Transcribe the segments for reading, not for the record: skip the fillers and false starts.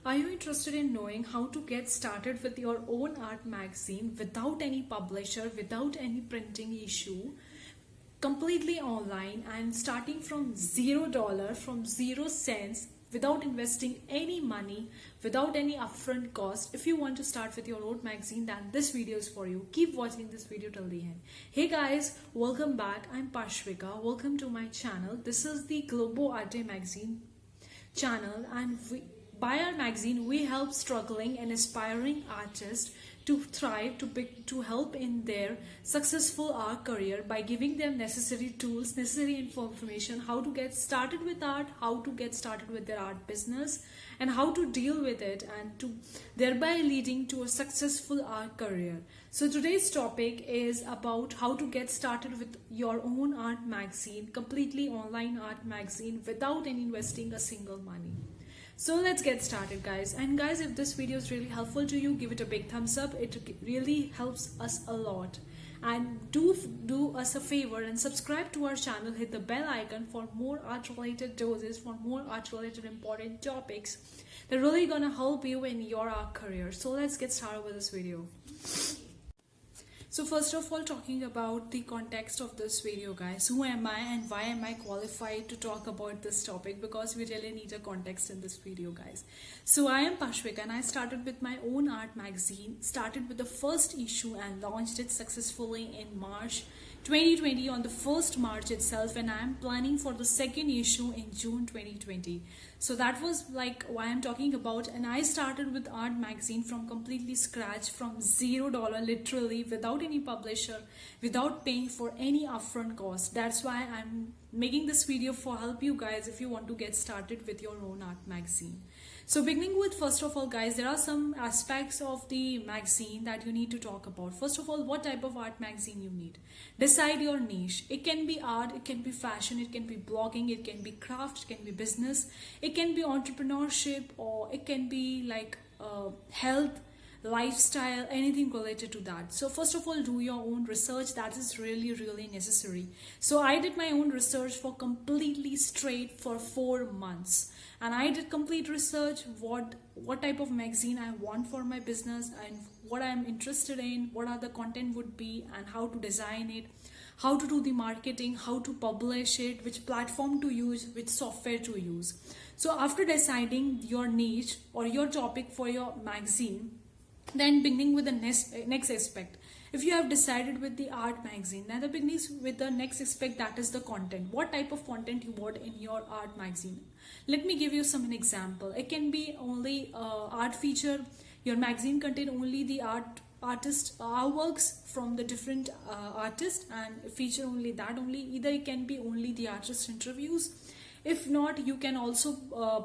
Are you interested in knowing how to get started with your own art magazine without any publisher, without any printing issue, completely online and starting from $0, from 0 cents, without investing any money, without any upfront cost? If you want to start with your own magazine, then this video is for you. Keep watching this video till the end. Hey guys, welcome back. I'm Pashvika. Welcome to my channel. This is the Globo Arte magazine channel, and by our magazine we help struggling and aspiring artists to thrive, to help in their successful art career by giving them necessary tools, necessary information, how to get started with art, how to get started with their art business, and how to deal with it, and to thereby leading to a successful art career. So today's topic is about how to get started with your own art magazine, completely online art magazine, without any investing a single money. So let's get started, guys. And guys, if this video is really helpful to you, give it a big thumbs up. It really helps us a lot. And do us a favor and subscribe to our channel, hit the bell icon for more art related doses, for more art related important topics that are really gonna help you in your art career. So let's get started with this video. So first of all, talking about the context of this video, guys. Who am I and why am I qualified to talk about this topic? Because we really need a context in this video, guys. So I am Pashvika and I started with my own art magazine, started with the first issue and launched it successfully in March 2020, on the 1st March itself, and I am planning for the second issue in June 2020. So that was like why I'm talking about. And I started with art magazine from completely scratch, from $0, literally, without any publisher, without paying for any upfront cost. That's why I'm making this video, for help you guys if you want to get started with your own art magazine. So beginning with, first of all, guys, there are some aspects of the magazine that you need to talk about. First of all, what type of art magazine you need. Decide your niche. It can be art, it can be fashion, it can be blogging, it can be craft, it can be business, it can be entrepreneurship, or it can be like health, lifestyle, anything related to that. So first of all, do your own research. That is really necessary. So I did my own research for completely straight for 4 months, and I did complete research what type of magazine I want for my business, and what I'm interested in, what are the content would be, and how to design it, how to do the marketing, how to publish it, which platform to use, which software to use. So after deciding your niche or your topic for your magazine, then beginning with the next aspect. If you have decided with the art magazine, then the beginnings with the next aspect, that is the content. What type of content you want in your art magazine? Let me give you some example. It can be only art feature. Your magazine contain only the artist artworks from the different artists, and feature only that only. Either it can be only the artist interviews. If not, you can also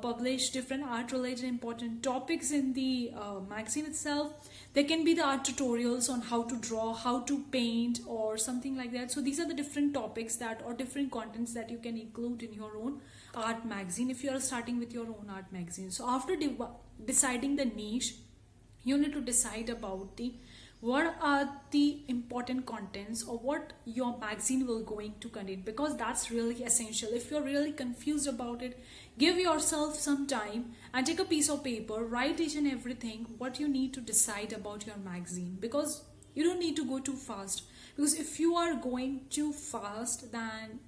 publish different art related important topics in the magazine itself. There can be the art tutorials on how to draw, how to paint, or something like that. So these are the different topics that, or different contents that you can include in your own art magazine if you are starting with your own art magazine. So after deciding the niche, you need to decide about what are the important contents, or what your magazine will going to contain, because that's really essential. If you're really confused about it, give yourself some time and take a piece of paper, write each and everything what you need to decide about your magazine, because you don't need to go too fast. Because if you are going too fast, then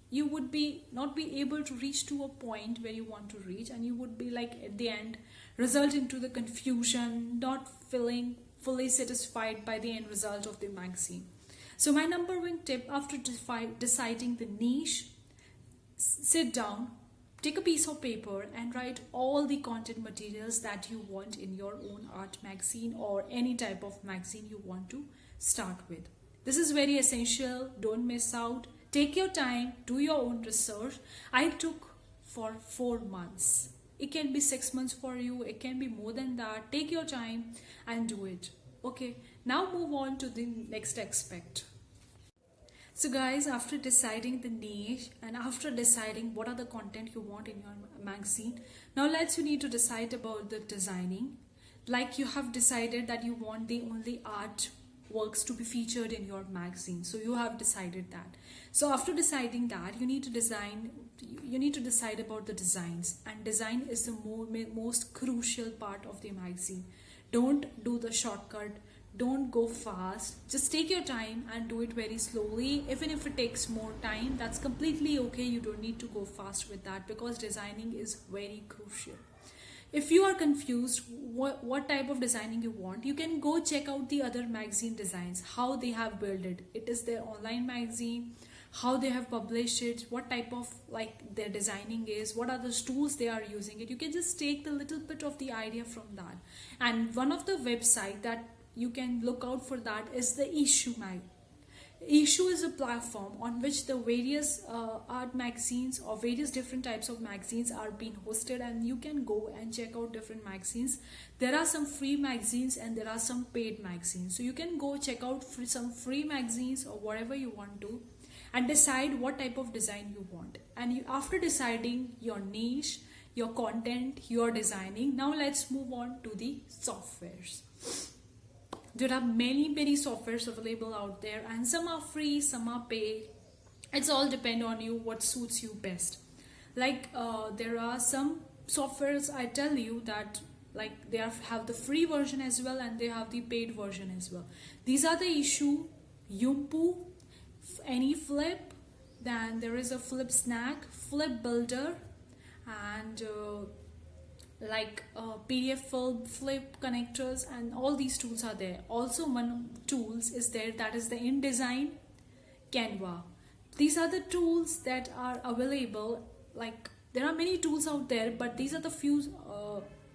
you would not be able to reach to a point where you want to reach, and you would be like at the end result into the confusion, not feeling fully satisfied by the end result of the magazine. So my number one tip, after deciding the niche, sit down, take a piece of paper and write all the content materials that you want in your own art magazine, or any type of magazine you want to start with. This is very essential. Don't miss out. Take your time, do your own research. I took for 4 months. It can be 6 months for you, it can be more than that. Take your time and do it. Okay, now move on to the next aspect. So guys, after deciding the niche and after deciding what are the content you want in your magazine, now you need to decide about the designing. Like you have decided that you want the only art works to be featured in your magazine. So you have decided that. So after deciding that, you need to decide about the designs, and design is the most crucial part of the magazine. Don't do the shortcut, don't go fast, just take your time and do it very slowly. Even if it takes more time, that's completely okay. You don't need to go fast with that, because designing is very crucial. If you are confused what type of designing you want, you can go check out the other magazine designs, how they have built it. It is their online magazine, how they have published it, what type of like their designing is, what are the tools they are using it. You can just take the little bit of the idea from that. And one of the website that you can look out for that is the Issue Mag. Issue is a platform on which the various art magazines or various different types of magazines are being hosted, and you can go and check out different magazines. There are some free magazines and there are some paid magazines. So you can go check out some free magazines or whatever you want to, and decide what type of design you want. And after deciding your niche, your content, your designing, now let's move on to the softwares. There are many softwares available out there, and some are free, some are paid. It's all depend on you, what suits you best. Like there are some softwares, I tell you that like they have the free version as well, and they have the paid version as well. These are the Issue, Yumpu, AnyFlip, then there is a Flip Snack, Flip Builder, and PDF flip connectors, and all these tools are there. Also one tools is there, that is the InDesign, Canva. These are the tools that are available. Like there are many tools out there, but these are the few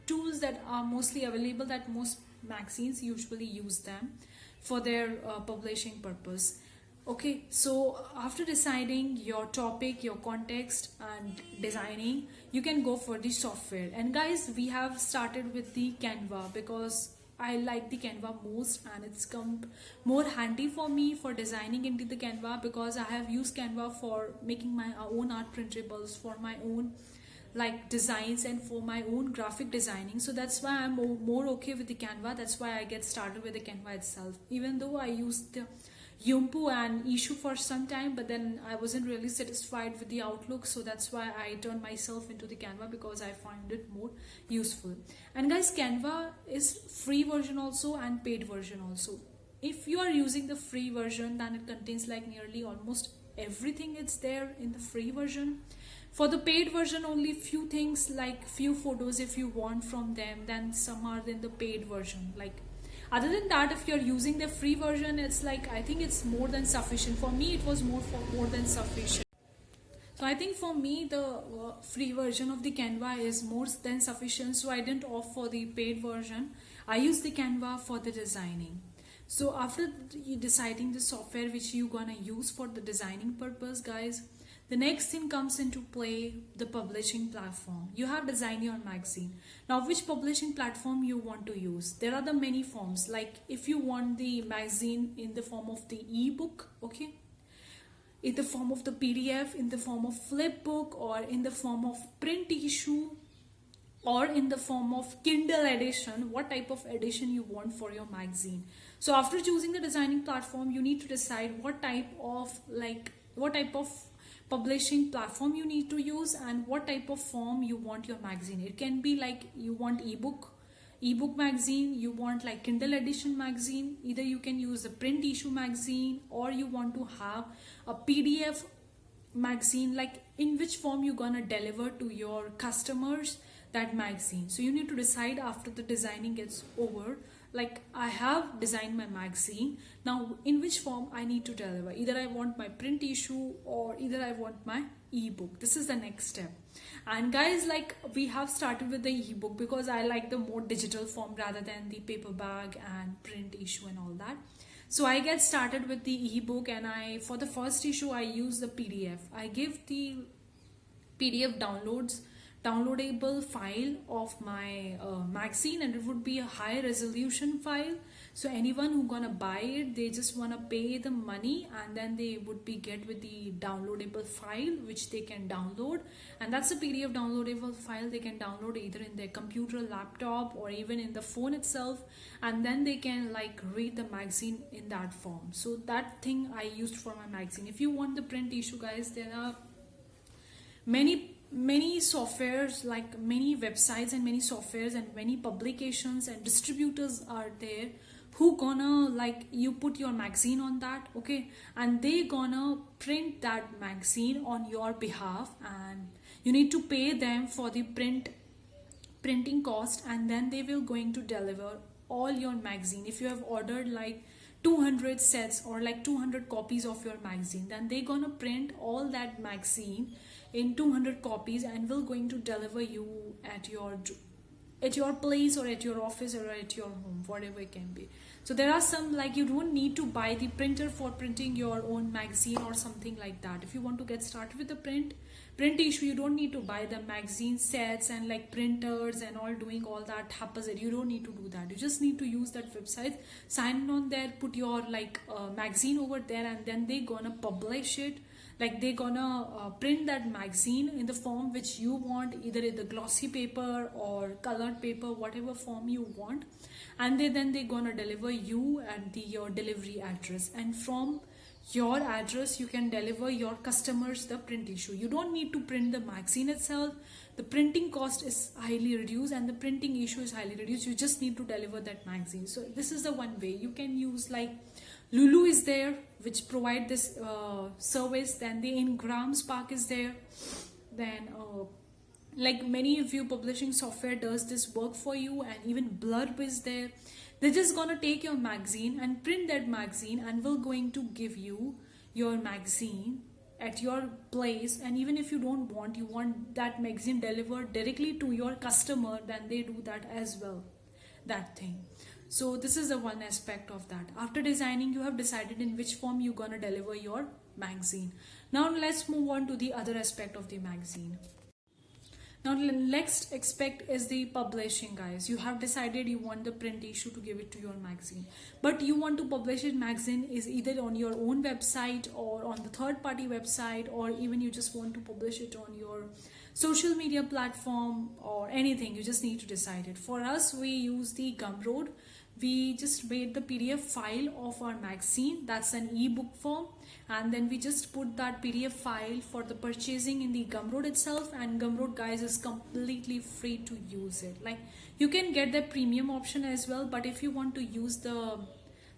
tools that are mostly available, that most magazines usually use them for their publishing purpose. Okay, so after deciding your topic, your context, and designing, you can go for the software. And guys, we have started with the Canva because I like the Canva most, and it's come more handy for me for designing into the Canva, because I have used Canva for making my own art printables, for my own like designs, and for my own graphic designing. So that's why I'm more okay with the Canva. That's why I get started with the Canva itself, even though I used the Yumpu and Issue for some time, but then I wasn't really satisfied with the outlook. So that's why I turned myself into the Canva, because I find it more useful. And guys, Canva is free version also and paid version also. If you are using the free version, then it contains like nearly almost everything. It's there in the free version. For the paid version, only few things, like few photos if you want from them, then some are in the paid version. Like other than that, if you're using the free version, it's like, I think it's more than sufficient. For me, it was more than sufficient. So I think for me, the free version of the Canva is more than sufficient. So I didn't opt for the paid version. I used the Canva for the designing. So after you deciding the software which you're gonna use for the designing purpose, guys, the next thing comes into play, the publishing platform. You have designed your magazine. Now, which publishing platform you want to use? There are the many forms. Like if you want the magazine in the form of the ebook, okay, in the form of the PDF, in the form of flipbook, or in the form of print issue, or in the form of Kindle edition, what type of edition you want for your magazine. So after choosing the designing platform, you need to decide what type of publishing platform you need to use, and what type of form you want your magazine. It can be like you want ebook magazine, you want like Kindle edition magazine, either you can use the print issue magazine, or you want to have a PDF magazine. Like in which form you're gonna deliver to your customers that magazine. So you need to decide after the designing gets over. Like I have designed my magazine, now in which form I need to deliver. Either I want my print issue, or either I want my ebook. This is the next step. And guys, like we have started with the ebook because I like the more digital form rather than the paperback and print issue and all that. So I get started with the ebook, and for the first issue I use the PDF. I give the PDF downloads downloadable file of my magazine, and it would be a high resolution file. So anyone who gonna buy it, they just wanna pay the money, and then they would be get with the downloadable file which they can download. And that's a PDF downloadable file they can download either in their computer, laptop, or even in the phone itself, and then they can like read the magazine in that form. So that thing I used for my magazine. If you want the print issue, guys, there are many softwares, like many websites and many softwares and many publications and distributors are there who gonna like you put your magazine on that, okay, and they gonna print that magazine on your behalf, and you need to pay them for the printing cost, and then they will going to deliver all your magazine. If you have ordered like 200 sets or like 200 copies of your magazine, then they gonna print all that magazine in 200 copies and will going to deliver you at your place or at your office or at your home, whatever it can be. So there are some, like, you don't need to buy the printer for printing your own magazine or something like that. If you want to get started with the print issue, you don't need to buy the magazine sets and like printers and all, doing all that haphazard. You don't need to do that. You just need to use that website, sign on there, put your like magazine over there, and then they gonna publish it. Like they gonna print that magazine in the form which you want, either in the glossy paper or colored paper, whatever form you want, and then they gonna deliver you at your delivery address, and from your address you can deliver your customers the print issue. You don't need to print the magazine itself. The printing cost is highly reduced and the printing issue is highly reduced. You just need to deliver that magazine. So this is the one way. You can use like Lulu is there, which provide this service. Then the Ingram Spark is there. Then like many of you publishing software does this work for you, and even Blurb is there. They're just gonna take your magazine and print that magazine, and will going to give you your magazine at your place. And even if you want that magazine delivered directly to your customer, then they do that as well, that thing. So this is the one aspect of that. After designing, you have decided in which form you're gonna deliver your magazine. Now let's move on to the other aspect of the magazine. Now next aspect is the publishing, guys. You have decided you want the print issue to give it to your magazine, but you want to publish it magazine is either on your own website or on the third party website, or even you just want to publish it on your social media platform or anything. You just need to decide it. For us, we use the Gumroad. We just made the PDF file of our magazine, that's an ebook form, and then we just put that PDF file for the purchasing in the Gumroad itself. And Gumroad, guys, is completely free to use it. Like you can get the premium option as well, but if you want to use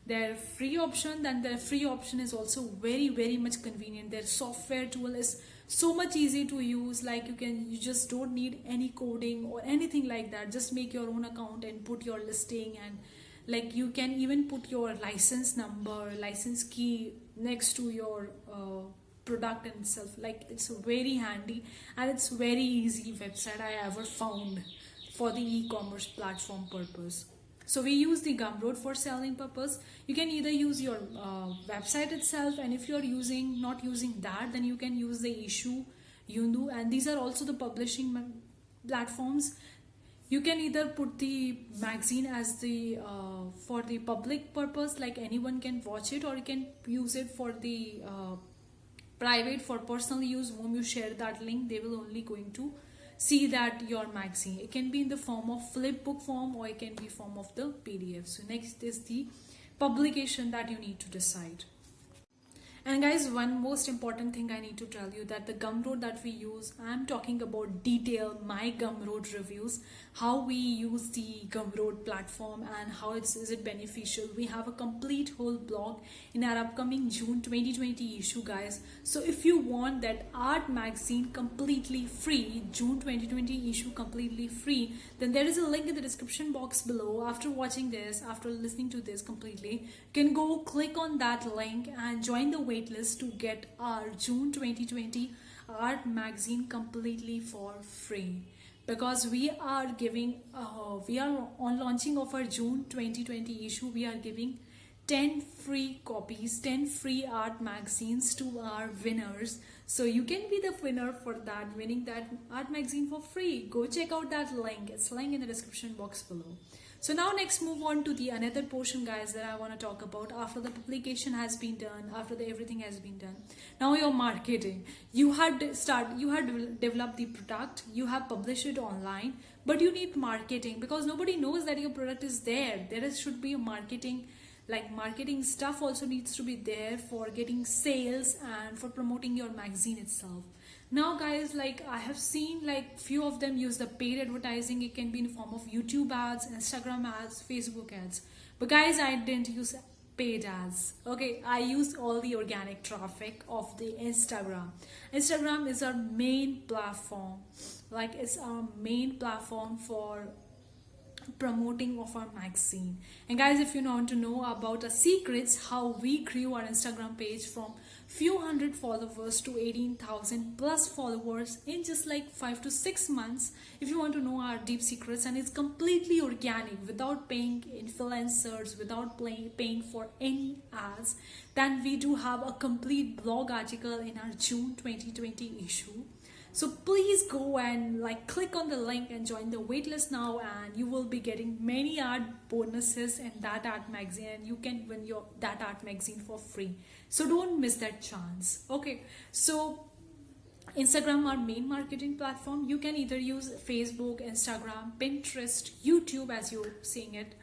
their free option, then their free option is also very much convenient. Their software tool is so much easy to use. Like you just don't need any coding or anything like that. Just make your own account and put your listing, and like you can even put your license number, license key next to your product itself. Like it's very handy, and it's very easy website I ever found for the e-commerce platform purpose. So we use the Gumroad for selling purpose. You can either use your website itself, and if you're not using that, then you can use the Issuu, Yundu, and these are also the publishing platforms. You can either put the magazine as the for the public purpose, like anyone can watch it, or you can use it for the private, for personal use. Whom you share that link, they will only going to see that your magazine. It can be in the form of flipbook form, or it can be form of the PDF. So next is the publication that you need to decide. And guys, one most important thing I need to tell you, that the Gumroad that we use, I'm talking about detail my Gumroad reviews, how we use the Gumroad platform and how is it beneficial. We have a complete whole blog in our upcoming June 2020 issue, guys. So if you want that art magazine completely free, June 2020 issue completely free, then there is a link in the description box below. After watching this, after listening to this completely, you can go click on that link and join the waitlist to get our June 2020 art magazine completely for free. Because we are giving we are on launching of our June 2020 issue, we are giving 10 free copies, 10 free art magazines to our winners. So you can be the winner for that, winning that art magazine for free. Go check out that link. It's link in the description box below. So now next move on to the another portion, guys, that I want to talk about. After the publication has been done, after the everything has been done, now your marketing. You had developed the product, you have published it online, but you need marketing because nobody knows that your product is there. Should be a marketing, like marketing stuff also needs to be there for getting sales and for promoting your magazine itself. Now guys, like I have seen like few of them use the paid advertising. It can be in form of YouTube ads, Instagram ads, Facebook ads, but guys, I didn't use paid ads. Okay, I used all the organic traffic of the Instagram is our main platform. Like it's our main platform for promoting of our magazine. And guys, if you want to know about the secrets how we grew our Instagram page from few hundred followers to 18,000 plus followers in just like 5 to 6 months, if you want to know our deep secrets, and it's completely organic without paying influencers, without paying for any ads, then we do have a complete blog article in our June 2020 issue. So please go and like click on the link and join the waitlist now, and you will be getting many art bonuses in that art magazine, and you can win that art magazine for free. So don't miss that chance. Okay, so Instagram, our main marketing platform. You can either use Facebook, Instagram, Pinterest, YouTube as you're seeing it,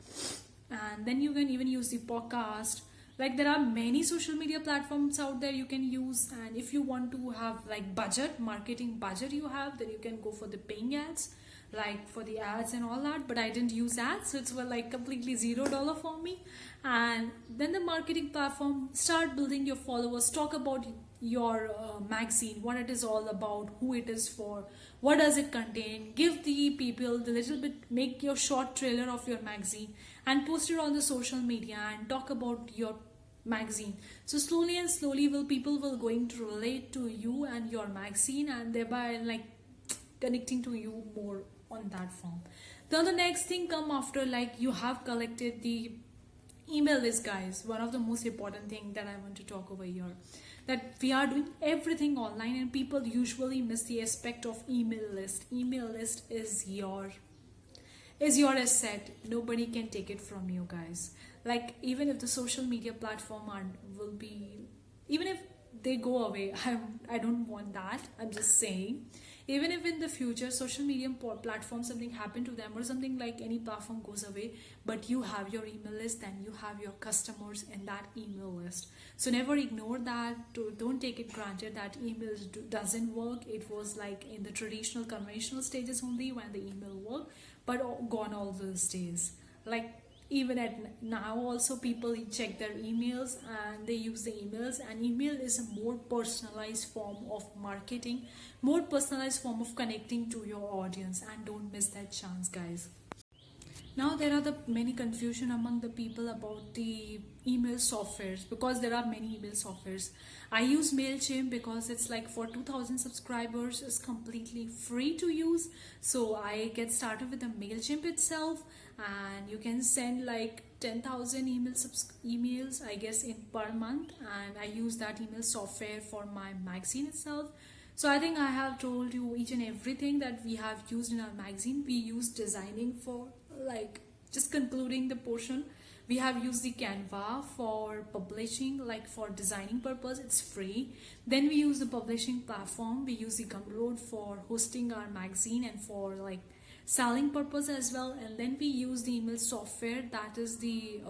and then you can even use the podcast. Like there are many social media platforms out there you can use, and if you want to have like marketing budget you have, then you can go for the paying ads, like for the ads and all that. But I didn't use ads, so it's like completely $0 for me. And then the marketing platform, start building your followers, talk about your magazine, what it is all about, who it is for, what does it contain, give the people the little bit, make your short trailer of your magazine and post it on the social media and talk about your magazine. So slowly and slowly people will going to relate to you and your magazine, and thereby like connecting to you more on that form. Then the next thing come after, like you have collected the email list, guys. One of the most important thing that I want to talk over here, that we are doing everything online, and people usually miss the aspect of email list. Email list is your asset. Nobody can take it from you, guys. Like even if the social media platform will be, even if they go away, I don't want that. I'm just saying, even if in the future social media platform something happened to them or something, like any platform goes away, but you have your email list, then you have your customers in that email list. So never ignore that. Don't take it granted that email doesn't work. It was like in the traditional conventional stages only when the email worked, but gone all those days. Like even at now also people check their emails and they use the emails, and email is a more personalized form of marketing, more personalized form of connecting to your audience, and don't miss that chance, guys. Now there are many confusion among the people about the email softwares, because there are many email softwares. I use MailChimp because it's like for 2,000 subscribers, it's completely free to use. So I get started with the MailChimp itself, and you can send like 10,000 emails I guess in per month, and I use that email software for my magazine itself. So I think I have told you each and everything that we have used in our magazine. We use designing for, like, just concluding the portion, we have used the Canva for publishing, like for designing purpose, it's free. Then we use the publishing platform, we use the Gumroad for hosting our magazine and for like selling purpose as well. And then we use the email software, that is the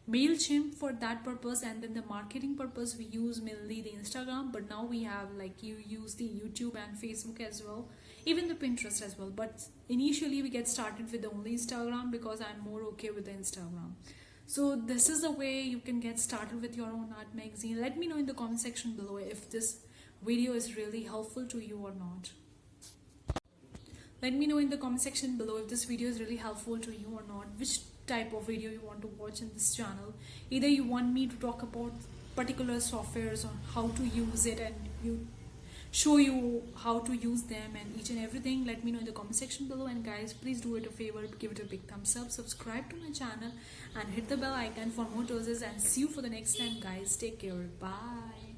MailChimp for that purpose. And then the marketing purpose, we use mainly the Instagram, but now we have like you use the YouTube and Facebook as well, even the Pinterest as well. But initially we get started with only Instagram because I'm more okay with the Instagram. So this is the way you can get started with your own art magazine. Let me know in the comment section below if this video is really helpful to you or not. Let me know in the comment section below if this video is really helpful to you or not, which type of video you want to watch in this channel. Either you want me to talk about particular softwares or how to use it, and show you how to use them and each and everything. Let me know in the comment section below. And guys, please do it a favor, give it a big thumbs up, subscribe to my channel and hit the bell icon for more doses, and see you for the next time guys. Take care, bye.